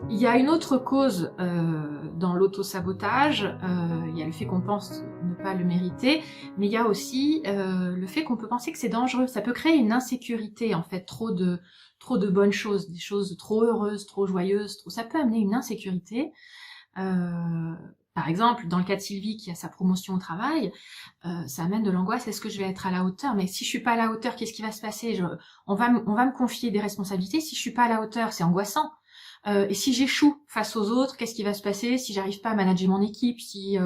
Il y a une autre cause dans l'auto-sabotage, il y a le fait qu'on pense ne pas le mériter, mais il y a aussi le fait qu'on peut penser que c'est dangereux. Ça peut créer une insécurité, en fait, trop de bonnes choses, des choses trop heureuses, trop joyeuses, ça peut amener une insécurité. Par exemple, dans le cas de Sylvie qui a sa promotion au travail, ça amène de l'angoisse. Est-ce que je vais être à la hauteur? Mais si je suis pas à la hauteur, qu'est-ce qui va se passer? On va me confier des responsabilités. Si je suis pas à la hauteur, c'est angoissant. Et si j'échoue face aux autres, qu'est-ce qui va se passer? Si j'arrive pas à manager mon équipe, si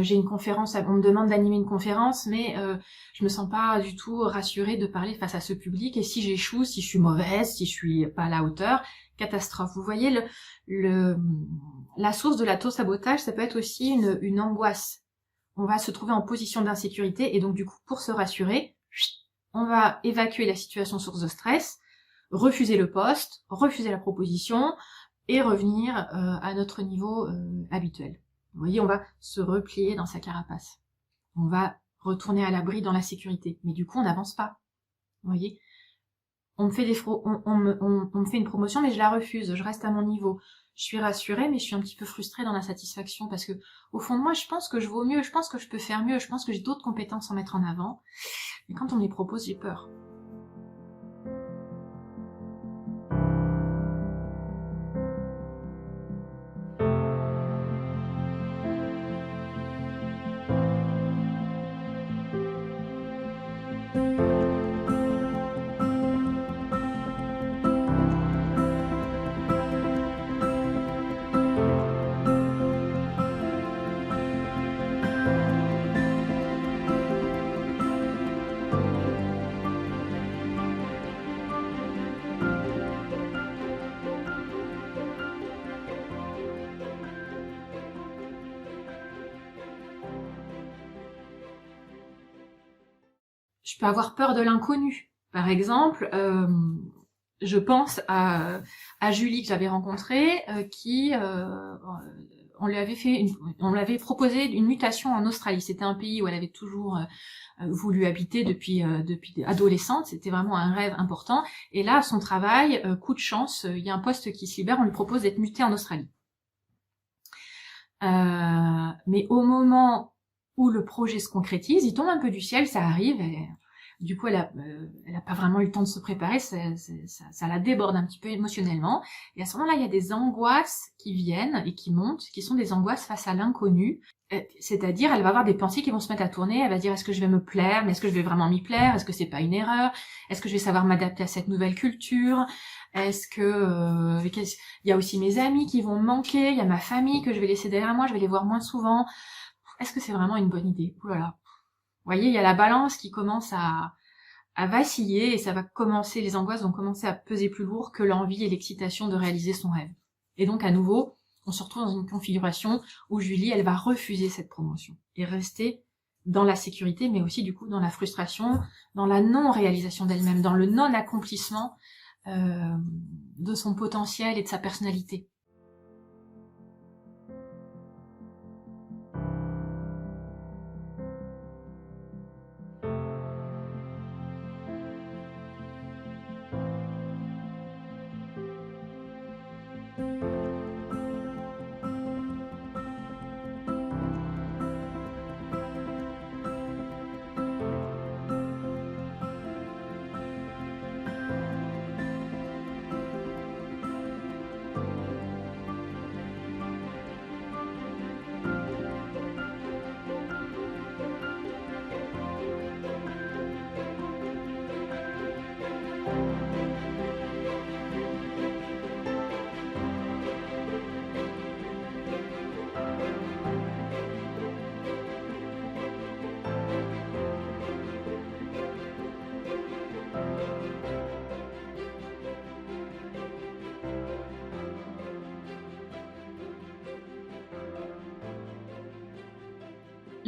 j'ai une conférence, on me demande d'animer une conférence, mais je me sens pas du tout rassurée de parler face à ce public. Et si j'échoue, si je suis mauvaise, si je suis pas à la hauteur, catastrophe. Vous voyez, la source de l'auto-sabotage, ça peut être aussi une angoisse. On va se trouver en position d'insécurité et donc du coup, pour se rassurer, on va évacuer la situation source de stress, refuser le poste, refuser la proposition et revenir à notre niveau habituel. Vous voyez, on va se replier dans sa carapace. On va retourner à l'abri dans la sécurité. Mais du coup, on n'avance pas. Vous voyez, on me fait on me fait une promotion, mais je la refuse. Je reste à mon niveau. Je suis rassurée, mais je suis un petit peu frustrée dans l'insatisfaction parce que, au fond de moi, je pense que je vaux mieux, je pense que je peux faire mieux, je pense que j'ai d'autres compétences à mettre en avant. Mais quand on me les propose, j'ai peur. Je peux avoir peur de l'inconnu. Par exemple, je pense à Julie que j'avais rencontrée, qui on lui avait proposé une mutation en Australie. C'était un pays où elle avait toujours voulu habiter depuis adolescente. C'était vraiment un rêve important. Et là, son travail, coup de chance, il y a un poste qui se libère. On lui propose d'être mutée en Australie. Mais au moment où le projet se concrétise, il tombe un peu du ciel, ça arrive. Du coup, elle a pas vraiment eu le temps de se préparer, ça la déborde un petit peu émotionnellement. Et à ce moment-là, il y a des angoisses qui viennent et qui montent, qui sont des angoisses face à l'inconnu. C'est-à-dire, elle va avoir des pensées qui vont se mettre à tourner. Elle va dire, est-ce que je vais me plaire? Mais est-ce que je vais vraiment m'y plaire? Est-ce que c'est pas une erreur? Est-ce que je vais savoir m'adapter à cette nouvelle culture? Est-ce que il y a aussi mes amis qui vont me manquer? Il y a ma famille que je vais laisser derrière moi, je vais les voir moins souvent. Est-ce que c'est vraiment une bonne idée? Ouh là là. Vous voyez, il y a la balance qui commence à vaciller et ça va commencer, les angoisses vont commencer à peser plus lourd que l'envie et l'excitation de réaliser son rêve. Et donc, à nouveau, on se retrouve dans une configuration où Julie, elle va refuser cette promotion et rester dans la sécurité, mais aussi, du coup, dans la frustration, dans la non-réalisation d'elle-même, dans le non-accomplissement de son potentiel et de sa personnalité.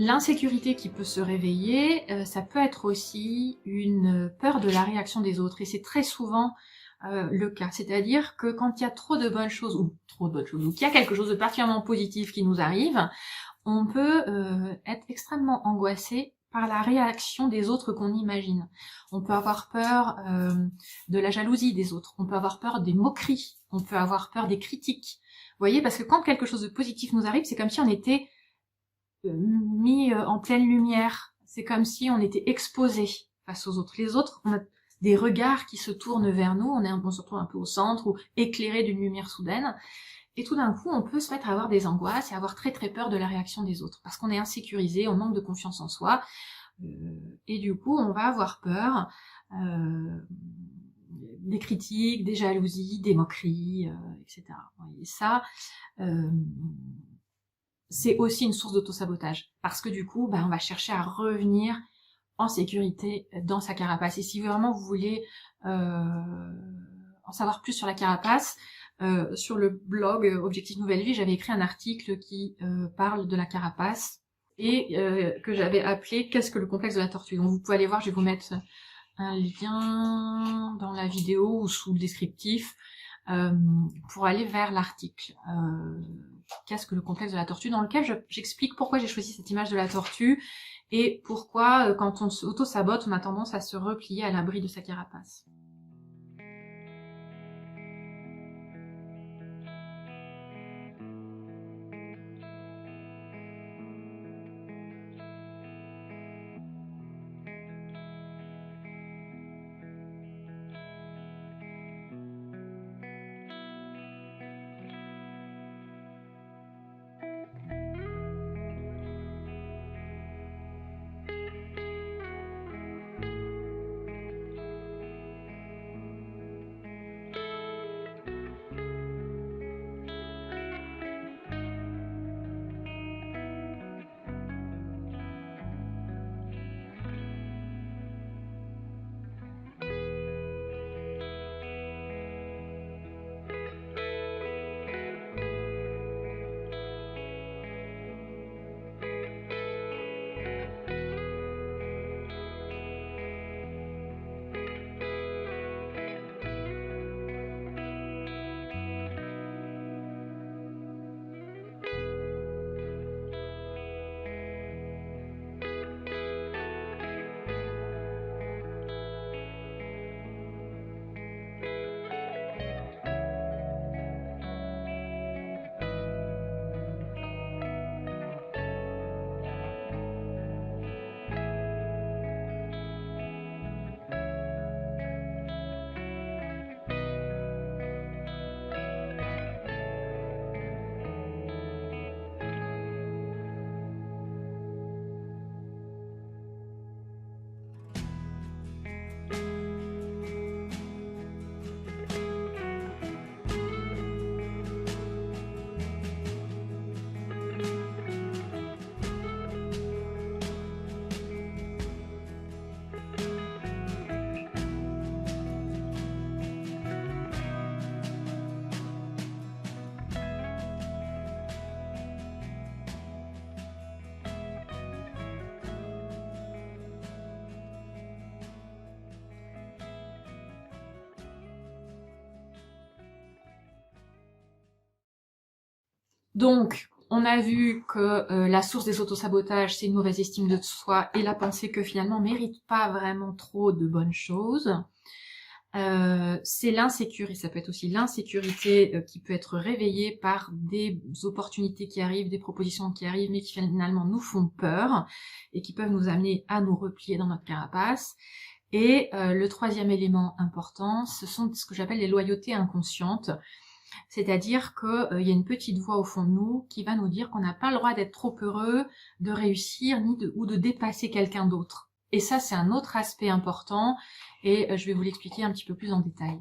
L'insécurité qui peut se réveiller, ça peut être aussi une peur de la réaction des autres. Et c'est très souvent le cas. C'est-à-dire que quand il y a trop de bonnes choses, ou qu'il y a quelque chose de particulièrement positif qui nous arrive, on peut être extrêmement angoissé par la réaction des autres qu'on imagine. On peut avoir peur de la jalousie des autres, on peut avoir peur des moqueries, on peut avoir peur des critiques. Vous voyez, parce que quand quelque chose de positif nous arrive, c'est comme si on était mis en pleine lumière, c'est comme si on était exposé face aux autres. Les autres, on a des regards qui se tournent vers nous, on se retrouve un peu au centre ou éclairé d'une lumière soudaine. Et tout d'un coup, on peut se mettre à avoir des angoisses et avoir très très peur de la réaction des autres, parce qu'on est insécurisé, on manque de confiance en soi, et du coup, on va avoir peur des critiques, des jalousies, des moqueries, etc. Et ça, c'est aussi une source d'auto-sabotage, parce que du coup, on va chercher à revenir en sécurité dans sa carapace. Et si vraiment vous voulez en savoir plus sur la carapace, sur le blog Objectif Nouvelle Vie, j'avais écrit un article qui parle de la carapace et que j'avais appelé « Qu'est-ce que le complexe de la tortue ?» Donc vous pouvez aller voir, je vais vous mettre un lien dans la vidéo ou sous le descriptif pour aller vers l'article « Qu'est-ce que le complexe de la tortue ?» dans lequel j'explique pourquoi j'ai choisi cette image de la tortue et pourquoi quand on s'auto-sabote, on a tendance à se replier à l'abri de sa carapace. Donc, on a vu que la source des autosabotages, c'est une mauvaise estime de soi et la pensée que finalement on ne mérite pas vraiment trop de bonnes choses. C'est l'insécurité, ça peut être aussi l'insécurité qui peut être réveillée par des opportunités qui arrivent, des propositions qui arrivent, mais qui finalement nous font peur et qui peuvent nous amener à nous replier dans notre carapace. Et le troisième élément important, ce sont ce que j'appelle les loyautés inconscientes. C'est-à-dire qu'il y a une petite voix au fond de nous qui va nous dire qu'on n'a pas le droit d'être trop heureux, de réussir, ou de dépasser quelqu'un d'autre. Et ça, c'est un autre aspect important, et je vais vous l'expliquer un petit peu plus en détail.